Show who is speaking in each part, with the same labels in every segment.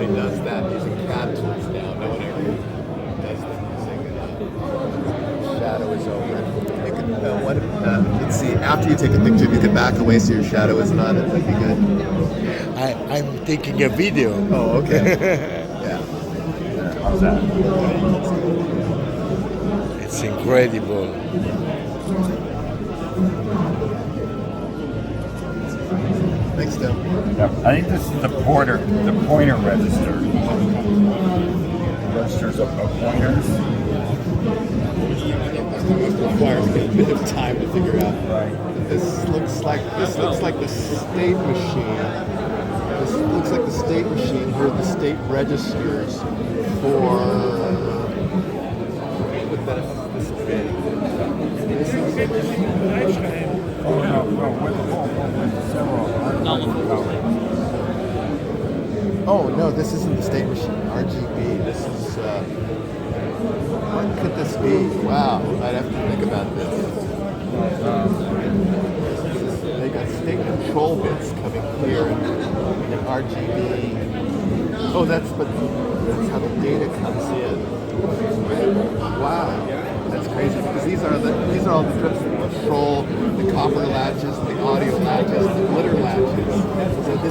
Speaker 1: nobody does that using CAD tools now. No one ever does that using shadow is over. You could, let's see, after you take a picture, you could back away so your shadow isn't on it. That'd be good.
Speaker 2: I'm taking a video.
Speaker 1: Oh, okay. Yeah.
Speaker 3: How's that?
Speaker 2: It's incredible.
Speaker 1: Thanks, Tim.
Speaker 3: Yep. I think this is the pointer register. Registers of pointers.
Speaker 1: It requires a bit of time to figure out.
Speaker 3: Right.
Speaker 1: This looks like the state machine. This looks like the state machine where the state registers for. What that this big. This is
Speaker 3: Oh no, with several.
Speaker 1: Oh no, this isn't the state machine. RGB. This is. What could this be? Wow, I'd have to think about this. They got state control bits coming here in RGB. Oh, that's how the data comes in. Wow, that's crazy because these are all the trips that control the copper latches, the audio latches, the glitter latches.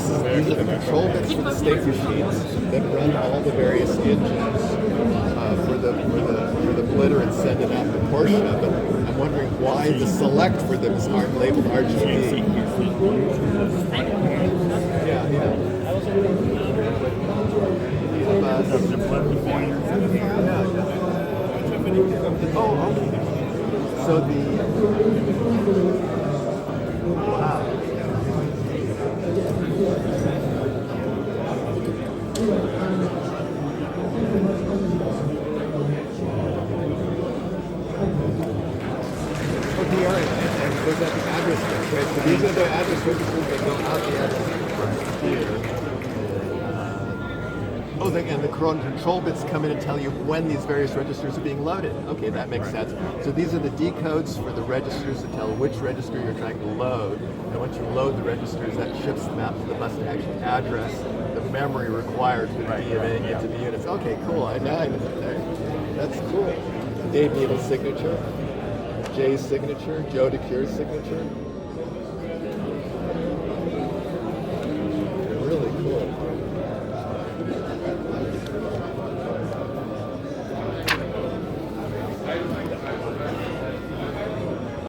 Speaker 1: So these are the control bits for the state machines that run all the various engines for the glitter and send it out the portion of it. I'm wondering why the select for them is labeled RGB. Yeah. Oh, okay. So wow. There's that address book, right? So these are the address registers that go out the address here. And the control bits come in and tell you when these various registers are being loaded. Okay, that makes sense. So these are the decodes for the registers to tell which register you're trying to load. And once you load the registers, that ships them out to the bus to actually address the memory required for the DMA into the units. Okay, cool. Now I know that. That's cool. Dave Needle's signature. Jay's signature, Joe DeCure's signature.